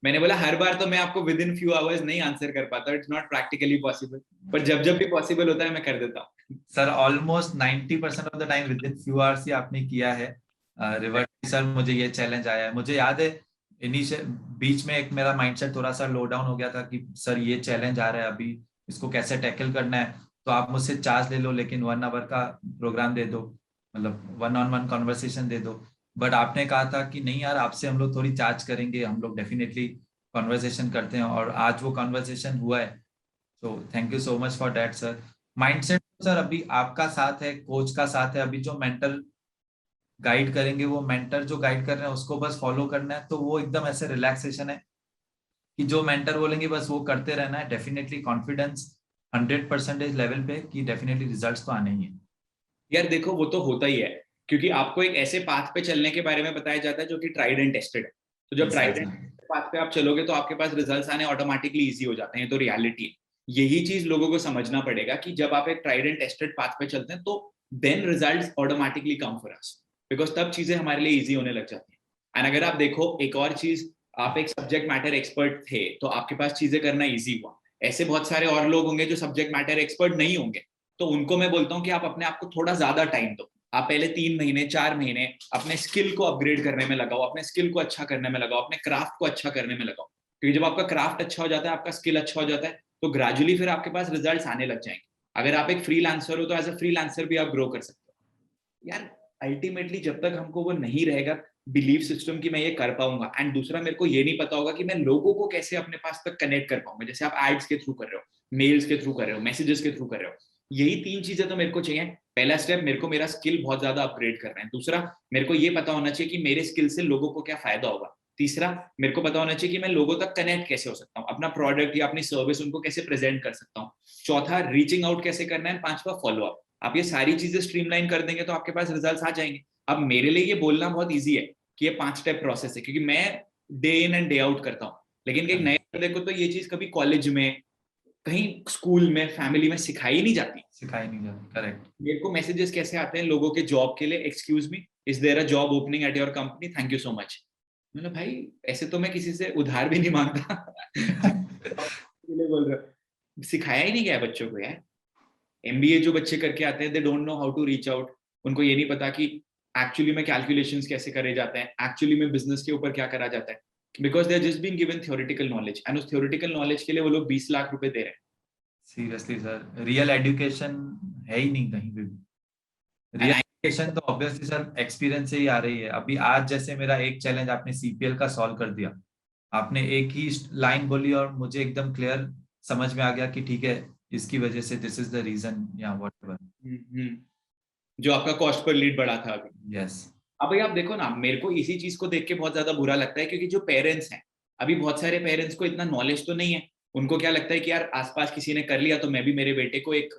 मैंने बोला हर बार तो मैं आपको विद इन फ्यू आवर्स नहीं आंसर कर पाता, इट्स नॉट प्रैक्टिकली पॉसिबल, पर जब जब भी पॉसिबल होता है मैं कर देता हूँ। Sir almost 90% of the time within few hours ही आपने किया है रिवर्ट। सर मुझे ये चैलेंज आया है, मुझे याद है इनिशियल बीच में एक मेरा माइंडसेट थोड़ा सा लो डाउन हो गया था कि सर ये चैलेंज आ रहा है, अभी इसको कैसे टैकल करना है, तो आप मुझसे चार्ज ले लो लेकिन 1 आवर का प्रोग्राम दे दो, मतलब 1-on-1 कॉन्वर्सेशन दे दो। बट आपने कहा था कि नहीं यार, आपसे हम लोग थोड़ी चार्ज करेंगे, हम लोग डेफिनेटली कॉन्वर्सेशन करते हैं, और आज वो कॉन्वर्सेशन हुआ है। तो thank you so much for that sir. Mindset sir अभी आपका साथ है, कोच का साथ है, अभी जो मेंटल गाइड करेंगे, वो मेंटर जो गाइड कर रहे हैं उसको बस फॉलो करना है, तो वो एकदम ऐसे रिलैक्सेशन है कि जो मेंटर बोलेंगे बस वो करते रहना है। डेफिनेटली कॉन्फिडेंस 100% लेवल पे कि डेफिनेटली रिजल्ट्स तो आने ही है। यार देखो वो तो होता ही है, क्योंकि आपको एक ऐसे पाथ पे चलने के बारे में बताया जाता है जो कि ट्राइड एंड टेस्टेड है। तो जब ट्राइड एंड एग्जैक्टली। पाथ पे आप चलोगे तो आपके पास रिजल्ट्स आने ऑटोमेटिकली इजी हो जाते हैं, ये तो रियलिटी है। यही चीज लोगों को समझना पड़ेगा कि जब आप एक ट्राइड एंड टेस्टेड पाथ पे चलते हैं तो then results automatically come for us, because तब चीजें हमारे लिए इजी होने लग जाती हैं। एंड अगर आप देखो एक और चीज, आप एक सब्जेक्ट मैटर एक्सपर्ट थे तो आपके पास चीजें करना इजी हुआ। ऐसे बहुत सारे और लोग होंगे जो सब्जेक्ट मैटर एक्सपर्ट नहीं होंगे, तो उनको मैं बोलता हूँ कि आप अपने आप को थोड़ा ज्यादा टाइम दो। आप पहले 3 महीने 4 महीने अपने स्किल को अपग्रेड करने में लगाओ, अपने स्किल को अच्छा करने में लगाओ, अपने क्राफ्ट को अच्छा करने में लगाओ। क्योंकि जब आपका क्राफ्ट अच्छा हो जाता है, आपका स्किल अच्छा हो जाता है, तो ग्रेजुअली फिर आपके पास रिजल्ट्स आने लग जाएंगे। अगर आप एक फ्रीलांसर हो तो एज अ फ्रीलांसर भी आप ग्रो कर सकते हो यार। अल्टीमेटली जब तक हमको वो नहीं रहेगा बिलीफ सिस्टम कि मैं ये कर पाऊंगा, एंड दूसरा मेरे को ये नहीं पता होगा कि मैं लोगों को कैसे अपने पास तक कनेक्ट कर पाऊंगा, जैसे आप एड्स के थ्रू कर रहे हो, मेल्स के थ्रू कर रहे हो, मैसेजेस के थ्रू कर रहे हो, यही 3 चीजें तो मेरे को चाहिए। पहला स्टेप, मेरे को मेरा स्किल बहुत ज्यादा अपग्रेड करना है। दूसरा, मेरे को ये पता होना चाहिए कि मेरे स्किल से लोगों को क्या फायदा होगा। तीसरा, मेरे को पता होना चाहिए कि मैं लोगों तक कनेक्ट कैसे हो सकता हूँ, अपना प्रोडक्ट या अपनी सर्विस उनको कैसे प्रेजेंट कर सकता हूँ। चौथा, रीचिंग आउट कैसे करना है। पांचवा, फॉलो अप। आप ये सारी चीजें स्ट्रीमलाइन कर देंगे तो आपके पास रिजल्ट्स आ जाएंगे। अब मेरे लिए ये बोलना बहुत ईजी है कि ये 5 स्टेप प्रोसेस है, क्योंकि मैं day in and day out करता हूँ। लेकिन एक नए बंदे को तो ये चीज कभी कॉलेज में, कहीं स्कूल में, फैमिली में सिखाई नहीं जाती। सिखाई नहीं जाती, करेक्ट। मेरे को मैसेजेस कैसे आते हैं लोगों के जॉब के लिए, excuse me, is there a job opening at your company, thank you so much. मतलब भाई ऐसे तो मैं किसी से उधार भी नहीं मांगता। बोल रहा, सिखाया ही नहीं गया बच्चों को यार। एमबीए जो बच्चे करके आते हैं, they don't know how to reach out. उनको ये नहीं पता कि एक्चुअली में कैलकुलेशंस कैसे करे जाते हैं, एक्चुअली में बिजनेस के ऊपर क्या करा जाता है। Because they are just being given theoretical knowledge, and उस थ्योरेटिकल नॉलेज के लिए वो लोग 20 लाख रुपए दे रहे हैं। सीरियसली सर, रियल एजुकेशन है ही नहीं कहीं भी। एंड रियल एजुकेशन तो ऑब्वियसली सर एक्सपीरियंस से ही आ रही है। अभी आज जैसे मेरा एक चैलेंज आपने सीपीएल का सॉल्व कर दिया, आपने एक ही लाइन बोली और मुझे एकदम क्लियर समझ में आ गया कि ठीक है, इसकी वजह से दिस इज द रीजन या व्हाटएवर। जो आपका कॉस्ट पर लीड बढ़ा था अभी। यस। अब भाई आप देखो ना, मेरे को इसी चीज को देख के बहुत ज्यादा बुरा लगता है, क्योंकि जो पेरेंट्स हैं, अभी बहुत सारे पेरेंट्स को इतना नॉलेज तो नहीं है। उनको क्या लगता है कि यार आसपास किसी ने कर लिया तो मैं भी मेरे बेटे को एक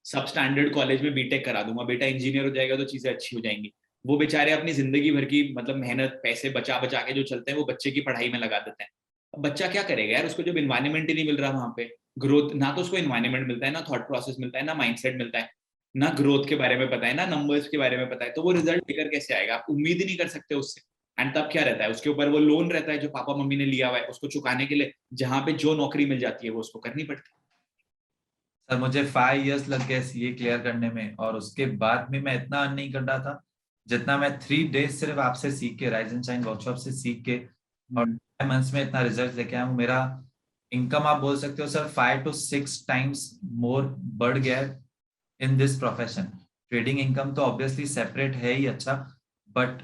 सब स्टैंडर्ड कॉलेज में बीटेक करा दूंगा, बेटा इंजीनियर हो जाएगा तो चीजें अच्छी हो जाएंगी। वो बेचारे अपनी जिंदगी भर की मतलब मेहनत पैसे बचा बचा के जो चलते हैं वो बच्चे की पढ़ाई में लगा देते हैं। अब बच्चा क्या करेगा यार, उसको जब इन्वायरमेंट ही नहीं मिल रहा वहां पे, ग्रोथ ना, तो उसको इन्वायरमेंट मिलता है ना, थॉट प्रोसेस मिलता है ना, माइंडसेट मिलता है ना, ग्रोथ के बारे में पता है ना, नंबर्स के बारे में पता है, तो वो रिजल्ट लेकर कैसे आएगा। आप उम्मीद ही नहीं कर सकते उससे। एंड तब क्या रहता है उसके ऊपर, वो लोन रहता है जो पापा मम्मी ने लिया हुआ है उसको चुकाने के लिए, जहां पे जो नौकरी मिल जाती है वो उसको करनी पड़ती सर मुझे 5 इयर्स लग गए सीए क्लियर करने में, और उसके बाद भी मैं इतना अर्न नहीं कर रहा था जितना मैं 3 डेज सिर्फ आपसे सीख के, राइज एंड शाइन वर्कशॉप से सीख के, और है। 5 मंथ्स में इतना रिजल्ट लेके आया हूँ। मेरा इनकम आप बोल सकते हो सर 5 to 6 times मोर बढ़ गया है in this profession. Trading income तो ऑब्वियसली सेपरेट है ही अच्छा, बट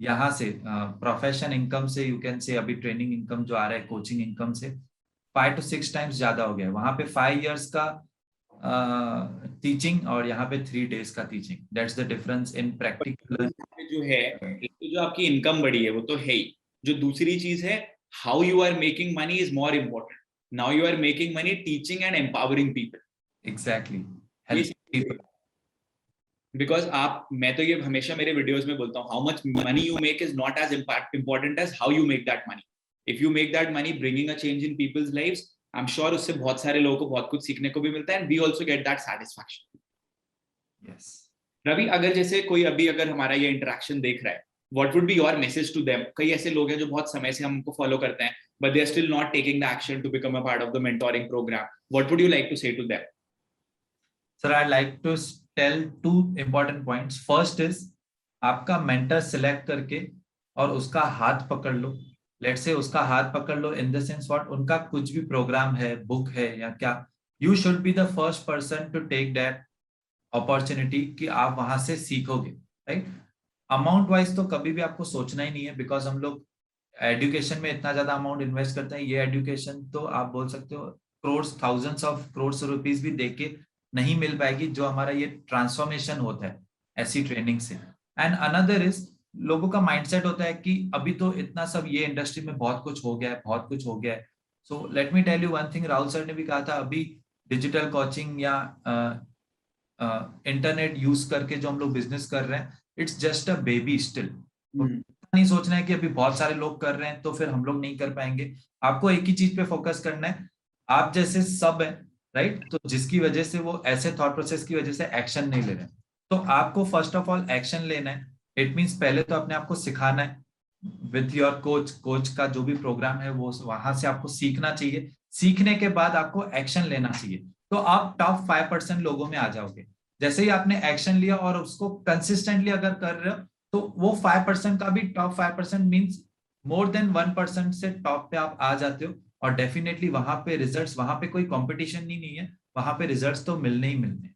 यहाँ से प्रोफेशन इनकम से यू कैन से, अभी ट्रेनिंग इनकम जो आ रहा है कोचिंग इनकम से 5 to 6 times ज्यादा हो गया। वहां पे 5 years का टीचिंग और यहाँ पे 3 days का teaching, that's the difference in practical. जो है, एक तो जो आपकी इनकम बढ़ी है वो तो है ही, जो दूसरी चीज है, how you are making money is more important. Now you are making money teaching and empowering people. Exactly. ये हेल्प पीपल। बिकॉज आप, मैं तो ये हमेशा मेरे वीडियोस में बोलता हूँ, how much money you make is not as important as how you make that money. If you make that money bringing a change in people's lives, I am sure उससे बहुत सारे लोगों को बहुत कुछ सीखने को भी मिलता है, and we also get that satisfaction. Yes. Ravi, अगर जैसे कोई अभी अगर हमारा ये इंटरेक्शन देख रहा है, what would be your message to them. कई ऐसे लोग हैं जो बहुत समय से हमको फॉलो करते हैं, but they are still not taking the action to become a part of the mentoring program. What would you like to say to them? Sir I like to tell 2 important points। First is, आपका मेंटर सिलेक्ट करके और उसका हाथ पकड़ लो। लेट्स से उसका हाथ पकड़ लो इन द सेंस व्हाट, उनका कुछ भी प्रोग्राम है, बुक है या क्या, you should be the first person to take that opportunity कि आप वहां से सीखोगे, राइट। अमाउंट वाइज तो कभी भी आपको सोचना ही नहीं है, बिकॉज हम लोग एजुकेशन में इतना ज्यादा अमाउंट इन्वेस्ट करते हैं। ये एजुकेशन तो आप बोल सकते हो crore, thousands of crore rupees भी देके नहीं मिल पाएगी जो हमारा ये ट्रांसफॉर्मेशन होता है ऐसी ट्रेनिंग से। एंड अनदर इज, लोगों का माइंडसेट होता है कि अभी तो इतना सब ये इंडस्ट्री में बहुत कुछ हो गया है, बहुत कुछ हो गया है. So let me tell you one thing, Rahul sir ने भी कहा था, अभी डिजिटल कोचिंग या इंटरनेट यूज करके जो हम लोग बिजनेस कर रहे हैं, it's just a baby still. नहीं सोचना है कि अभी बहुत सारे लोग कर रहे हैं तो फिर हम लोग नहीं कर पाएंगे. आपको एक ही चीज पे फोकस करना है. आप जैसे सब है, राइट, तो जिसकी वजह से वो ऐसे थॉट प्रोसेस की वजह से एक्शन नहीं ले रहे हैं, तो आपको फर्स्ट ऑफ ऑल एक्शन लेना है. इट मीन्स पहले तो अपने आप को सिखाना है विथ योर कोच. कोच का जो भी प्रोग्राम है वो वहां से आपको सीखना चाहिए. सीखने के बाद आपको एक्शन लेना चाहिए. तो आप टॉप 5% लोगों में आ जाओगे. जैसे ही आपने एक्शन लिया और उसको कंसिस्टेंटली अगर कर रहे हो, तो वो 5% का भी टॉप 5% मीन्स मोर देन 1% से टॉप पे आप आ जाते हो. और डेफिनेटली वहां पे रिजल्ट्स, वहां पे कोई कंपटीशन नहीं है, वहां पे रिजल्ट्स तो मिलने ही मिलने.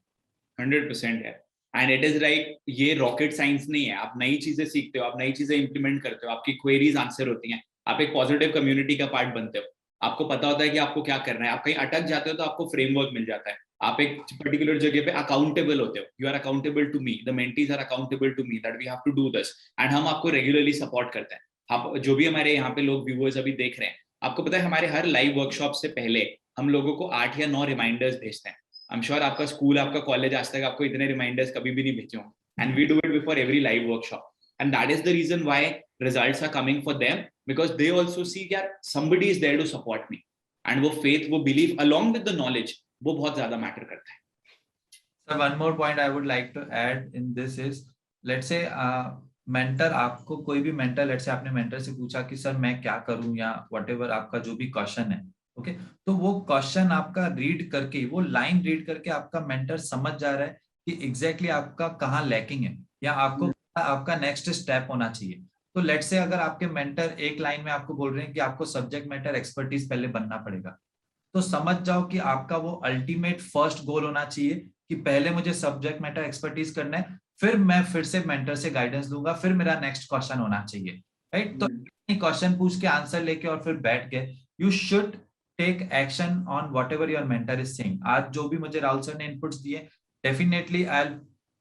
100% है. एंड इट इज लाइक, ये रॉकेट साइंस नहीं है. आप नई चीजें सीखते हो, आप नई चीजें इंप्लीमेंट करते हो, आपकी क्वेरीज आंसर होती हैं, आप एक पॉजिटिव कम्युनिटी का पार्ट बनते हो, आपको पता होता है कि आपको क्या करना है. आप कहीं अटक जाते हो तो आपको फ्रेमवर्क मिल जाता है, आप एक पर्टिकुलर जगह पे अकाउंटेबल होते हो. You are accountable to me, the mentees are accountable to me that we have to do this. And हम आपको रेगुलरली सपोर्ट करते हैं. आप जो भी हमारे यहाँ पे लोग व्यूअर्स अभी देख रहे हैं, आपको पता है हमारे हर लाइव वर्कशॉप से पहले हम लोगों को 8 या 9 रिमाइंडर्स भेजते हैं. आई एम श्योर आपका स्कूल, आपका कॉलेज आज तक आपको इतने रिमाइंडर्स कभी भी नहीं भेजे होंगे. And we do it before every live workshop. And that is the reason why results are coming for them, because they also see that somebody is there to support me. And वो फेथ, वो believe along with the knowledge, वो बहुत ज्यादा मैटर करता है. Sir, one more point I would like to add in this is, let's say mentor, आपको कोई भी मेंटर, लेट्स से आपने मेंटर से पूछा कि सर मैं क्या करूं या व्हाटएवर आपका जो भी क्वेश्चन है, ओके, तो वो क्वेश्चन आपका रीड करके, वो लाइन रीड करके आपका मेंटर समझ जा रहा है कि एग्जैक्टली आपका कहाँ लैकिंग है या आपको आपका नेक्स्ट स्टेप होना चाहिए. तो लेट्स से अगर आपके मेंटर एक लाइन में आपको बोल रहे हैं कि आपको सब्जेक्ट मैटर एक्सपर्टीज पहले बनना पड़ेगा, तो समझ जाओ कि आपका वो अल्टीमेट फर्स्ट गोल होना चाहिए कि पहले मुझे सब्जेक्ट मैटर एक्सपर्टीज करना है, फिर मैं फिर से मेंटर से गाइडेंस लूंगा, फिर मेरा नेक्स्ट क्वेश्चन होना चाहिए, राइट. तो क्वेश्चन पूछ के आंसर लेके और फिर बैठ गए, you should take action on whatever your mentor is saying. आज जो भी मुझे राहुल सर ने इनपुट्स दिए, definitely I will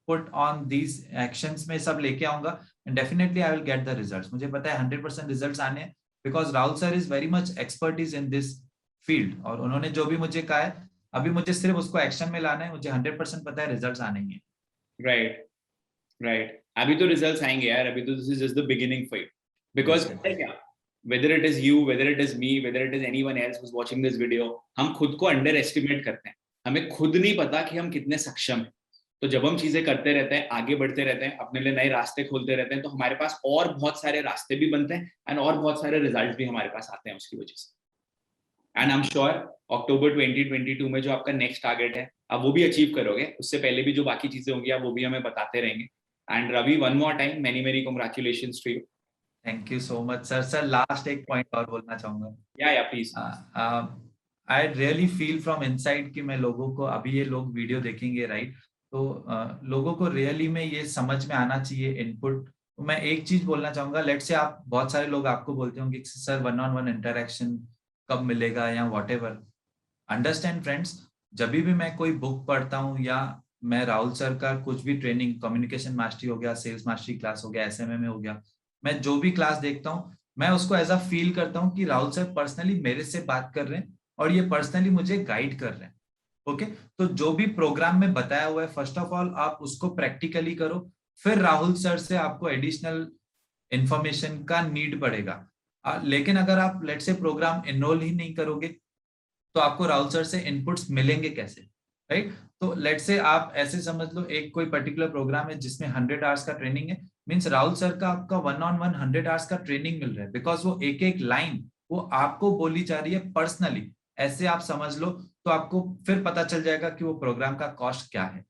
put on these actions में सब लेके आऊंगा, and definitely I will get the results. मुझे पता है 100% रिजल्ट्स आने हैं, because Rahul sir is very much expertise in this field, और उन्होंने जो भी मुझे कहा है, अभी मुझे सिर्फ उसको एक्शन में लाना है. मुझे 100% पता है रिजल्ट्स आने ही है. Right, right. अभी तो रिजल्ट्स आएंगे यार, अभी तो this is just the beginning for you. Because क्या, whether it is you, whether it is me, whether it is anyone else who's watching this video, हम खुद को अंडर एस्टिमेट करते हैं. हमें खुद नहीं पता कि हम कितने सक्षम हैं. तो जब हम चीजें करते रहते हैं, आगे बढ़ते रहते हैं, अपने लिए नए रास्ते खोलते रहते हैं, तो हमारे पास और बहुत सारे रास्ते भी बनते हैं एंड और बहुत सारे रिजल्ट भी हमारे पास आते हैं उसकी वजह से. एंड आई एम श्योर अक्टूबर 2022 में जो आपका नेक्स्ट टारगेट है, आप वो भी अचीव करोगे. उससे पहले भी जो बाकी चीजें होंगी आप वो भी हमें बताते रहेंगे. And Ravi, one more time, many many congratulations to you. Thank you so much sir. Sir last एक पॉइंट और बोलना चाहूंगा. Yeah please. I really feel from inside कि मैं लोगों को, अभी ये लोग वीडियो देखेंगे, राइट, तो लोगों को रियली में ये समझ में आना चाहिए इनपुट. तो मैं एक चीज बोलना चाहूंगा, लेट्स से आप, बहुत सारे लोग आपको बोलते होंगे कि सर 1-on-1 इंटरेक्शन कब मिलेगा या व्हाटएवर. अंडरस्टैंड फ्रेंड्स, जब भी मैं कोई बुक पढ़ता हूँ या मैं राहुल सर का कुछ भी ट्रेनिंग, कम्युनिकेशन मास्टरी हो गया, सेल्स मास्टरी क्लास हो गया, एसएमएम हो गया, मैं जो भी क्लास देखता हूँ, मैं उसको एज अ फील करता हूँ कि राहुल सर पर्सनली मेरे से बात कर रहे हैं और ये पर्सनली मुझे गाइड कर रहे हैं. ओके, तो जो भी प्रोग्राम में बताया हुआ है, फर्स्ट ऑफ ऑल आप उसको प्रैक्टिकली करो, फिर राहुल सर से आपको एडिशनल इंफॉर्मेशन का नीड पड़ेगा. लेकिन अगर आप लेट से प्रोग्राम एनरोल ही नहीं करोगे, तो आपको राहुल सर से इनपुट्स मिलेंगे कैसे, राइट. तो लेट से आप ऐसे समझ लो, एक कोई पर्टिकुलर प्रोग्राम है जिसमें 100 आवर्स का ट्रेनिंग है, मीन्स राहुल सर का आपका 1-on-1 100 आवर्स का ट्रेनिंग मिल रहा है, बिकॉज वो एक एक लाइन वो आपको बोली जा रही है पर्सनली. ऐसे आप समझ लो, तो आपको फिर पता चल जाएगा कि वो प्रोग्राम का कॉस्ट क्या है.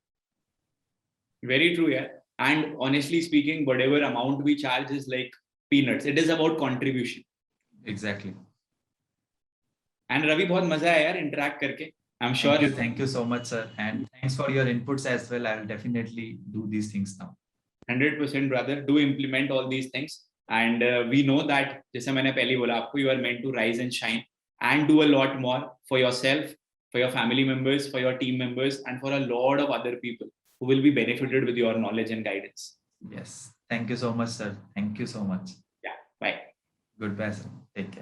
Very true, yeah. And honestly speaking, whatever amount we charge is like peanuts. It is about contribution. Exactly. And Ravi, बहुत मजा आया यार interact करके. I'm sure. Thank you so much, sir, and thanks for your inputs as well. I will definitely do these things now. 100% brother. Do implement all these things. And we know that, जैसे मैंने पहले बोला आपको, you are meant to rise and shine and do a lot more for yourself, for your family members, for your team members, and for a lot of other people who will be benefited with your knowledge and guidance. Yes. Thank you so much, sir. Thank you so much. Yeah, bye. Goodbye, sir. Take care.